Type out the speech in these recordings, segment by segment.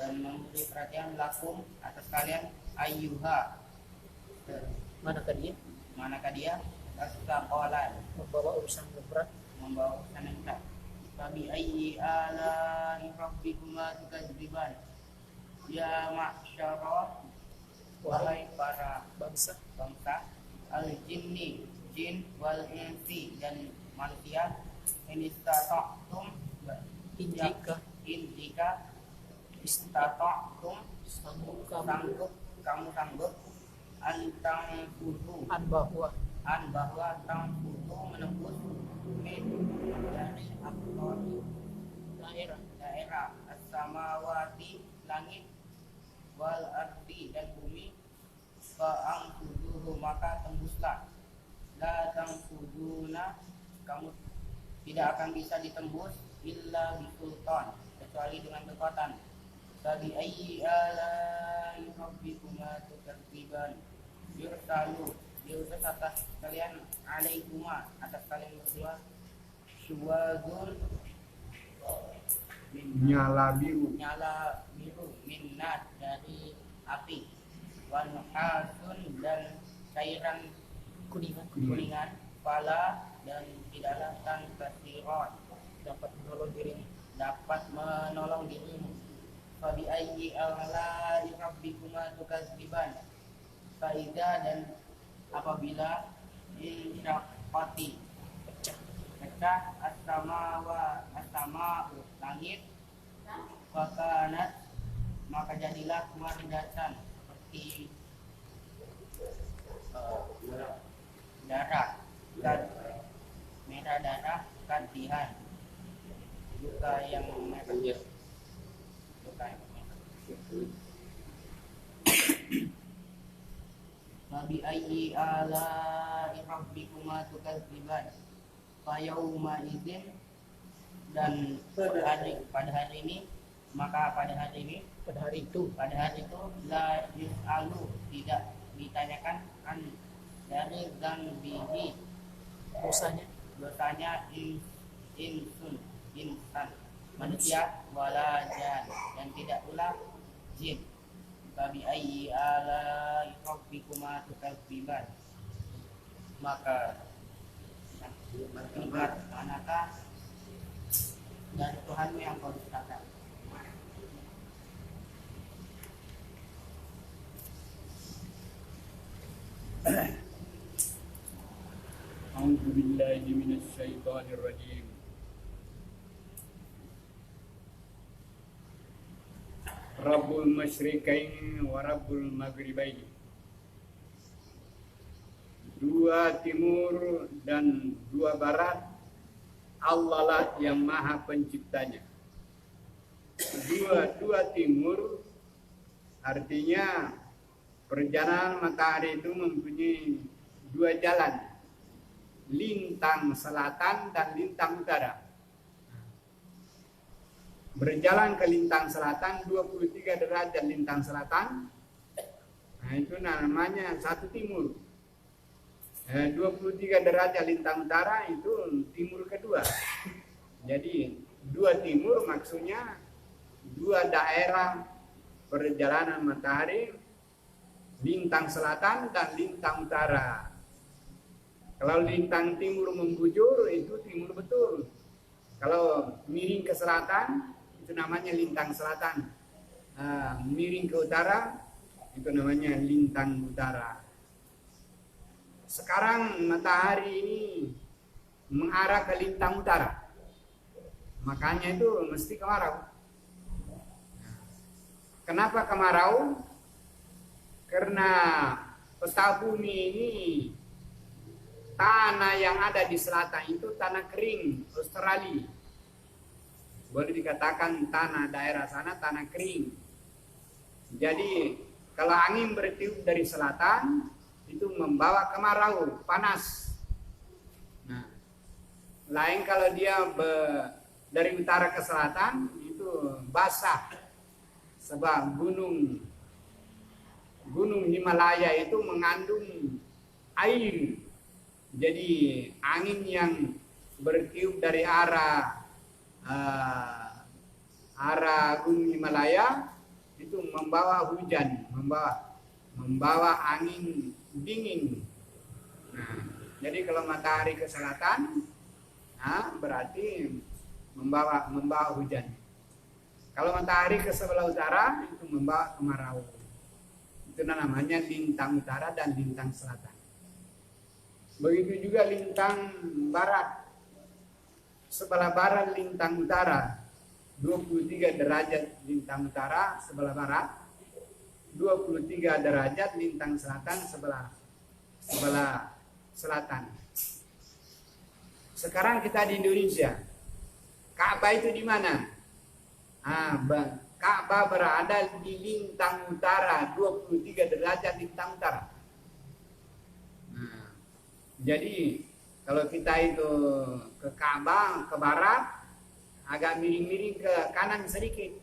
dan memberi perhatian lakum atas kalian ayyuha. Manakah dia astaqalan, membawa urusan berat. urusan yang berat. Fabi ayyi ala'i rabbikuma tukadziban. Ya ma'syara, wahai para bangsa al-jinni, jin wal insi dan manusia, inistata'tum, jika istata'tum, sanggup antang fudu, bahwa tang fudu menembus min dari aktori daerah as-samawati, langit, wal ardi dan bumi, fa'ang fuduhu, maka tembuslah. La tangfuduna, kamu tidak akan bisa ditembus illa bisultan, kecuali dengan kekuatan. Sabi ayyi ala'i rabbikuma tukadziban. Diutus atas kalian, alaikuma, atas kalian berdua, syuwadun, nyala biru minnat, dari api, wan hasun, dan cairan kuningan, pala, dan tidaklah tanfasiron, dapat menolong dirimu. Fabi ayyi ala'i rabbikuma tukadziban. Faida, dan apabila insyaqqati, pecah as-sama'u, langit, fakanat, maka jadilah muardatan, seperti darah, dan merah darah, kadihan, luka yang merah. Nabi ayyi ala'i rabbikuma tukadziban. Fayauma idzin, dan pada hari itu la yus'alu, tidak ditanyakan an dari dzambihi, dosanya insan manusia, wala jan, dan tidak pula jin. Babi ayyi ala'i rabbikuma tukadziban. Maka berkibar manakah dari Tuhanmu yang kau dustakan. A'udzu billahi minasy syaithanir rajim. Rabbul masyriqaini wa rabbul maghribaini. Dua timur dan dua barat, Allah lah yang maha penciptanya. Dua timur artinya perjalanan matahari itu mempunyai dua jalan, lintang selatan dan lintang utara. Berjalan ke lintang selatan 23 derajat lintang selatan, nah itu namanya satu timur. 23 derajat lintang utara itu timur kedua. Jadi dua timur maksudnya dua daerah perjalanan matahari, lintang selatan dan lintang utara. Kalau lintang timur membujur itu timur betul. Kalau miring ke selatan itu namanya lintang selatan. Miring ke utara itu namanya lintang utara. Sekarang matahari ini mengarah ke lintang utara, makanya itu mesti kemarau. Kenapa kemarau? Karena peta bumi ini, tanah yang ada di selatan itu tanah kering Australia. Boleh dikatakan tanah daerah sana tanah kering. Jadi kalau angin bertiup dari selatan itu membawa kemarau, panas. Nah, lain kalau dia dari utara ke selatan itu basah. Sebab gunung Himalaya itu mengandung air. Jadi angin yang bertiup dari arah gunung Himalaya itu membawa hujan, membawa angin dingin. Nah, jadi kalau matahari ke selatan, nah, berarti membawa hujan. Kalau matahari ke sebelah utara itu membawa kemarau. Itu namanya lintang utara dan lintang selatan. Begitu juga lintang barat. Sebelah barat lintang utara 23 derajat lintang utara sebelah barat, 23 derajat lintang selatan sebelah selatan. Sekarang kita di Indonesia. Ka'bah itu di mana? Ka'bah berada di lintang utara, 23 derajat lintang utara. Nah, jadi kalau kita itu ke Ka'bah ke barat, agak miring-miring ke kanan sedikit,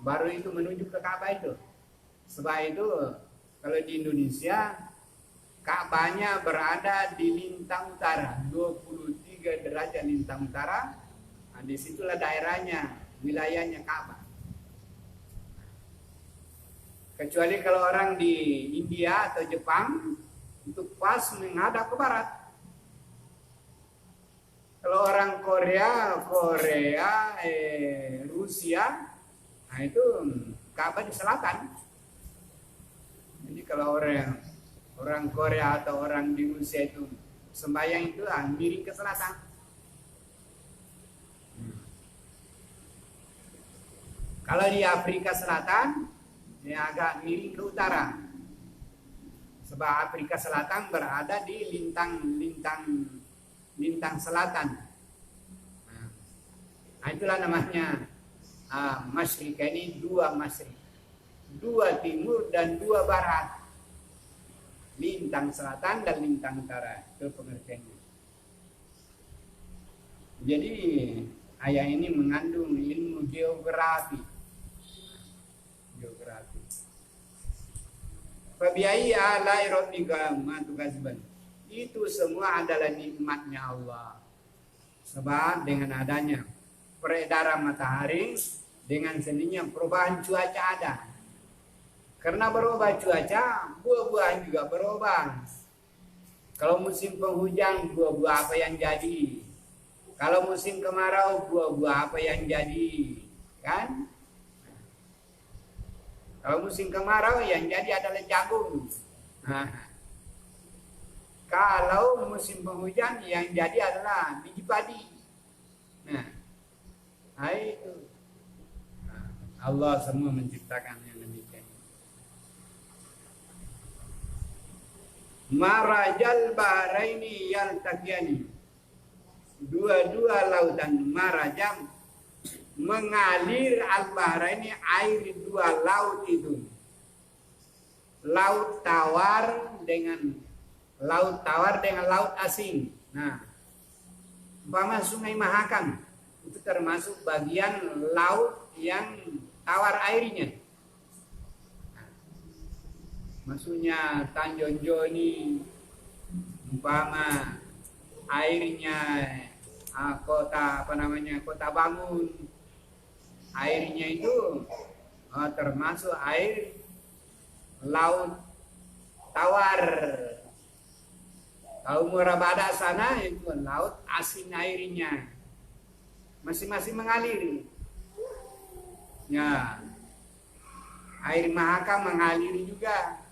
baru itu menuju ke Ka'bah itu. Sebab itu kalau di Indonesia Ka'bahnya berada di lintang utara, 23 derajat lintang utara. Nah, disitulah daerahnya, wilayahnya Ka'bah. Kecuali kalau orang di India atau Jepang itu pas menghadap ke barat. Kalau orang Korea, Rusia, nah itu Ka'bah di selatan. Jadi kalau orang Korea atau orang di Rusia itu sembahyang itu miring ke selatan. Kalau di Afrika Selatan, dia agak miring ke utara. Sebab Afrika Selatan berada di lintang selatan. Nah, itulah namanya masyrik. Ini dua masyrik, dua timur dan dua barat, lintang selatan dan lintang utara. Itu pengertiannya. Jadi ayat ini mengandung ilmu geografi. Fabi'ayyi ala'i rabbika ma tukazziban. Itu semua adalah nikmatnya Allah. Sebab dengan adanya peredaran matahari, dengan sendirinya perubahan cuaca ada. Karena berubah cuaca, buah-buahan juga berubah. Kalau musim penghujan, buah-buah apa yang jadi? Kalau musim kemarau, buah-buah apa yang jadi? Kan? Kalau musim kemarau yang jadi adalah jagung. Nah, kalau musim penghujan yang jadi adalah biji padi. Nah, itu Allah semua menciptakan yang demikian. Marajal bahraini yaltaqiyani. Dua-dua lautan marajam mengalir al-bahraini, air dua laut itu. Laut tawar dengan laut asing. Nah, umpama Sungai Mahakam itu termasuk bagian laut yang tawar airnya. Maksudnya Tanjung Joni, umpama airnya kota Bangun, airnya itu termasuk air laut tawar. Kalau Murabada sana itu laut asin airnya, masing-masing mengalir. Ya, air Mahakam mengalir juga.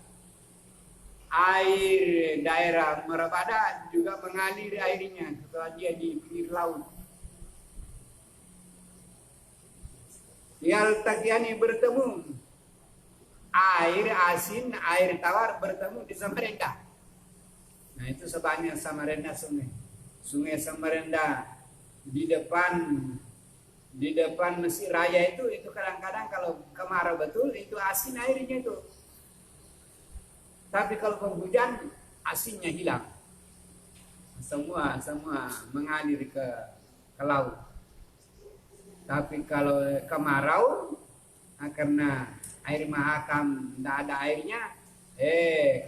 Air daerah Murabada juga mengalir airnya setelah dia di pinggir laut. Yaltaqiyani bertemu, air asin, air tawar bertemu di Samarinda. Nah itu sebabnya Samarinda sungai Samarinda di depan Mesir Raya itu kadang-kadang kalau kemarau betul itu asin airnya itu. Tapi kalau penghujan asinnya hilang, semua mengalir ke laut. Tapi kalau kemarau, karena air Mahakam tidak ada airnya,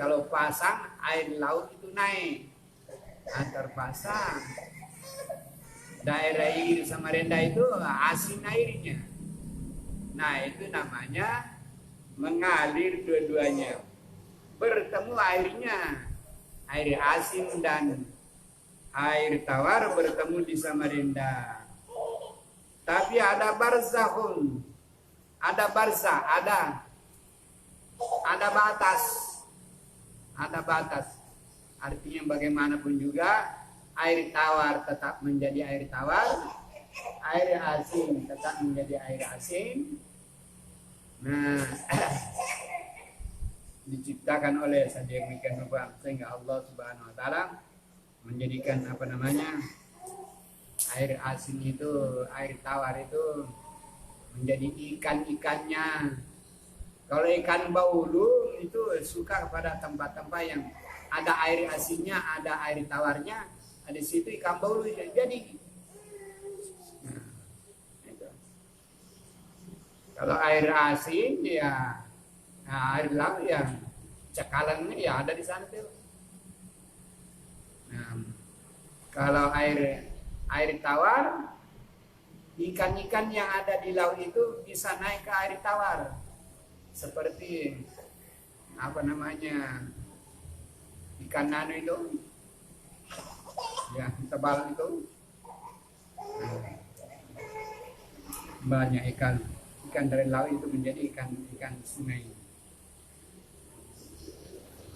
kalau pasang air laut itu naik. Terpasang daerah Igir Samarinda itu asin airnya. Nah, itu namanya mengalir dua-duanya. Bertemu airnya, air asin dan air tawar bertemu di Samarinda. Tapi ada barzakhun, ada barzah, ada batas, ada batas. Artinya bagaimanapun juga air tawar tetap menjadi air tawar, air asin tetap menjadi air asin. Nah, diciptakan oleh sedemikian rupa sehingga Allah Subhanahu wa taala menjadikan air asin itu, air tawar itu menjadi ikan-ikannya. Kalau ikan baulu itu suka kepada tempat-tempat yang ada air asinnya, ada air tawarnya, di situ ikan baulu jadi. Nah, itu. Kalau air asin ya, air laut ya cekalannya ya ada di sana tuh. Nah, kalau air tawar, ikan-ikan yang ada di laut itu bisa naik ke air tawar. Seperti ikan nano itu yang tebal itu. Banyak ikan dari laut itu menjadi ikan sungai.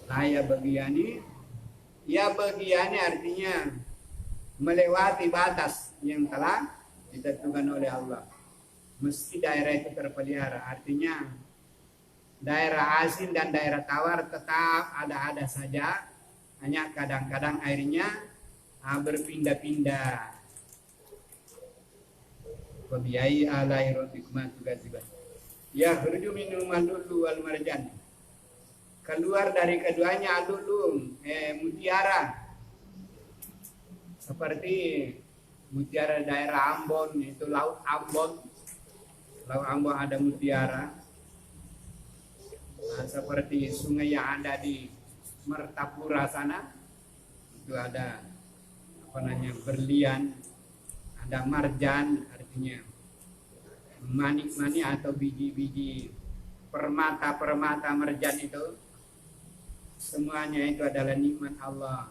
Nah, ya bagiani artinya melewati batas yang telah ditentukan oleh Allah. Mesti daerah itu terpelihara. Artinya daerah asin dan daerah tawar tetap ada saja. Hanya kadang-kadang airnya berpindah-pindah. Wabiyayi alai rabbikuma tukadziban. Ya khruju minhum al-lulu wal marjan. Keluar dari keduanya al-lulu, mutiara. Seperti mutiara daerah Ambon, itu laut Ambon. Laut Ambon ada mutiara. Nah, seperti sungai yang ada di Mertapura sana, itu ada berlian, ada marjan, artinya manik-manik atau biji-biji permata marjan itu, semuanya itu adalah nikmat Allah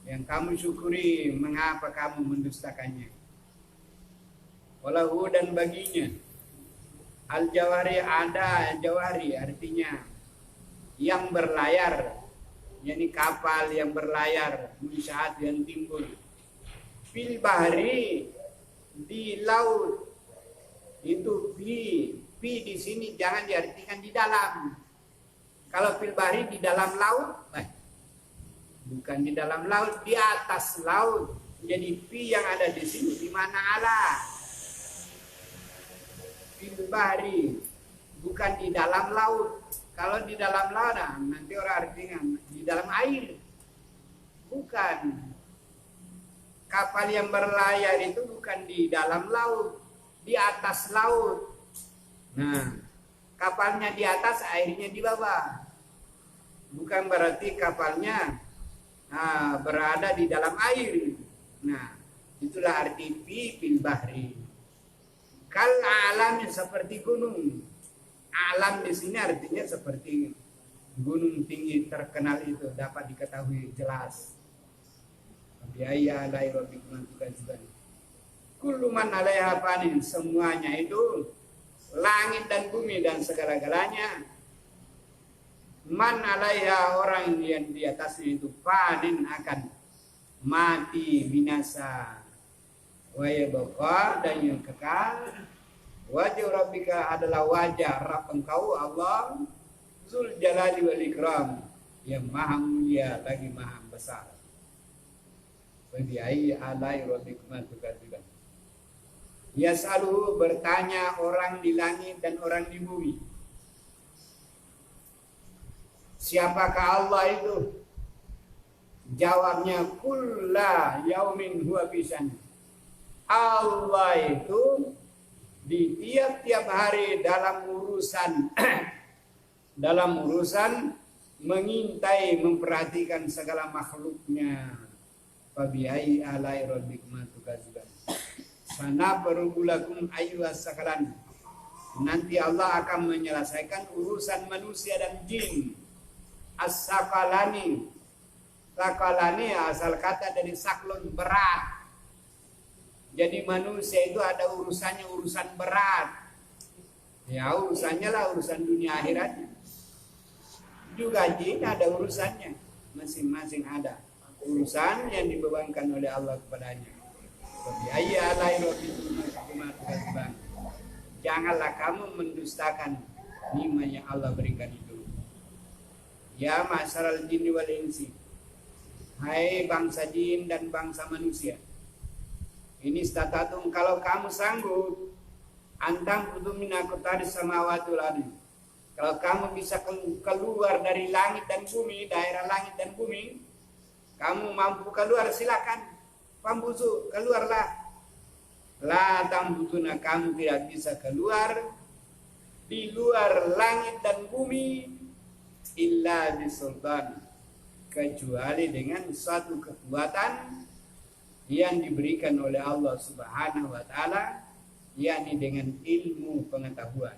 yang kamu syukuri. Mengapa kamu mendustakannya? Walahu, dan baginya al-jawari, ada jawari, artinya yang berlayar, yakni kapal yang berlayar, munsyaat yang timbul. Fil bahri, di laut. Itu fi di sini jangan diartikan di dalam. Kalau fil bahri di dalam laut, bukan di dalam laut, di atas laut. Jadi fi yang ada di sini di mana ala? Fil bahri, bukan di dalam laut. Kalau di dalam laut, nanti orang artinya di dalam air. Bukan. Kapal yang berlayar itu bukan di dalam laut, di atas laut. Nah, kapalnya di atas, airnya di bawah. Bukan berarti kapalnya berada di dalam air. Nah, itulah arti fil bahri. Kal alam, seperti gunung. Alam di sini artinya seperti gunung tinggi terkenal itu, dapat diketahui jelas. Biaya alai rabbikuma tukadziban. Kullu man 'alaiha fanin, semuanya itu langit dan bumi dan segala-galanya. Man 'alaiha, orang yang di atasnya itu fanin, akan mati, binasa. Wa yabqa, dan yang kekal. Wajah rabbika adalah wajah Rabb engkau Allah Zul Jalali wal Ikram, yang maha mulia lagi maha besar. Bagi ayyi alai rabbikuma tukadziban. Yas'aluhu, bertanya orang di langit dan orang di bumi. Siapakah Allah itu? Jawabnya kulla yaumin huwa bisan. Allah itu di tiap-tiap hari dalam urusan mengintai, memperhatikan segala makhluknya. Fabi'ai alai rabbikuma tukadziban. Sana perugulakum ayyuhas sakalan. nanti Allah akan menyelesaikan urusan manusia dan jin. As-sakalani. Sakalani asal kata dari saklun, berat. Jadi manusia itu ada urusannya, urusan berat. Ya urusannya lah urusan dunia akhiratnya. Juga jin ada urusannya. Masing-masing ada urusan yang dibebankan oleh Allah kepadanya. Janganlah kamu mendustakan nikmat yang Allah berikan itu. Ya masyarakat jin wal insi. Hai bangsa jin dan bangsa manusia. Ini statatum kalau kamu sanggup antang putu minakutari samawati wal ardi. Kalau kamu bisa keluar dari langit dan bumi, daerah langit dan bumi, kamu mampu keluar silakan. Pambusu keluarlah. La tambutuna kamu tidak bisa keluar di luar langit dan bumi illa bisultan, kecuali dengan suatu kekuatan yang diberikan oleh Allah Subhanahu wa taala, yakni dengan ilmu pengetahuan.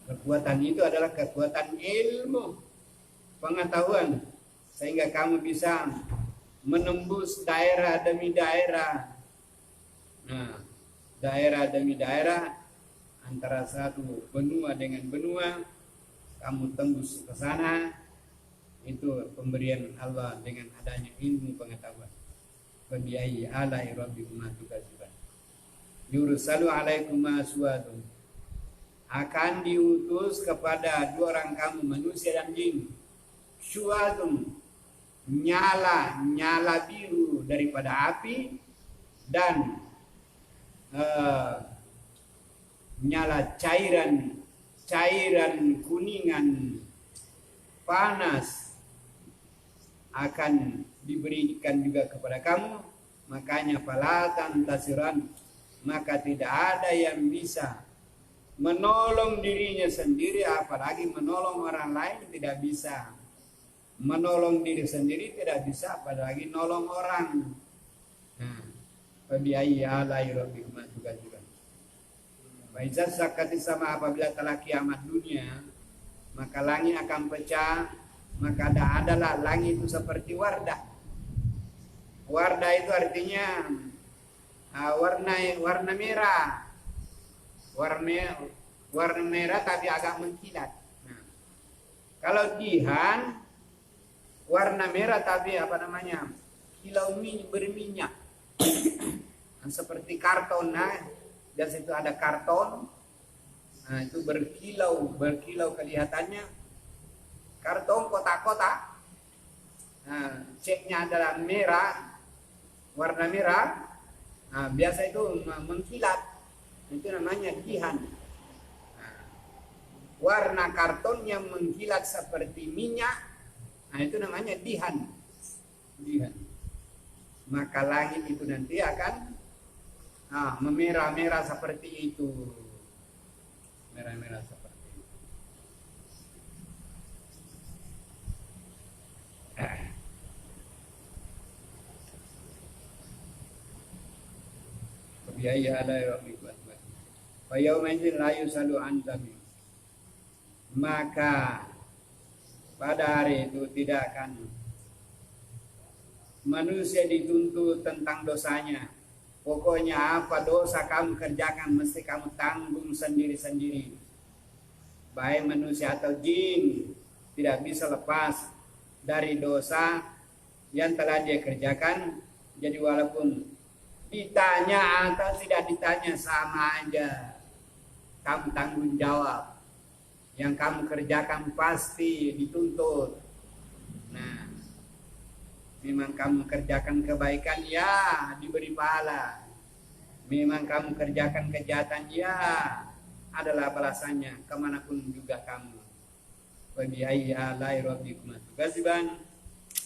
Kekuatan itu adalah kekuatan ilmu pengetahuan, sehingga kamu bisa menembus daerah demi daerah. Nah, daerah demi daerah, antara satu benua dengan benua, kamu tembus ke sana. Itu pemberian Allah dengan adanya ilmu pengetahuan. Fabi'ayyi ala'i rabbikuma tukadziban. Yursalu 'alaikum aswadun. Akan diutus kepada dua orang kamu, manusia dan jin, syuadun, nyala biru daripada api, dan nyala cairan kuningan panas akan diberikan juga kepada kamu. Makanya falatan tasiran, maka tidak ada yang bisa menolong dirinya sendiri, apalagi menolong orang lain tidak bisa. Menolong diri sendiri tidak bisa, apalagi nolong orang. Nah, fabi'ayyi ala'i rabbikuma tukadziban. Faizat sakati sama, apabila telah kiamat dunia, maka langit akan pecah, maka adalah langit itu seperti wardah. Wardah itu artinya warna merah. Warna merah tapi agak mengkilat. Nah, kalau dihan warna merah tapi kilau berminyak. Seperti karton. Nah, dan situ ada karton. Nah, itu berkilau kelihatannya. Karton kotak-kotak. Nah, ceknya adalah merah, warna merah. Nah, biasa itu mengkilat. Itu namanya dihan. Nah, warna karton yang mengkilat seperti minyak, nah itu namanya dihan. Maka langit itu nanti akan memerah-merah seperti itu. Merah-merah seperti itu. Biaya ada Fayaumaidzin la yusalu an dzambi. Maka pada hari itu tidak akan manusia dituntut tentang dosanya. Pokoknya apa dosa kamu kerjakan mesti kamu tanggung sendiri-sendiri. Baik manusia atau jin tidak bisa lepas dari dosa yang telah dia kerjakan. Jadi walaupun ditanya atau tidak ditanya sama aja, kamu tanggung jawab. Yang kamu kerjakan pasti dituntut. Nah, memang kamu kerjakan kebaikan, ya diberi pahala. Memang kamu kerjakan kejahatan, ya adalah balasannya kemanapun juga kamu. Fabi'ayyi ala'i rabbikuma tukadziban.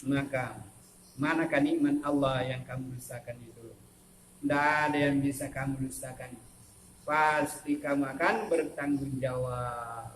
Maka manakah nikmat Allah yang kamu dustakan itu? Tidak ada yang bisa kamu dustakan. Pasti kamu akan bertanggung jawab.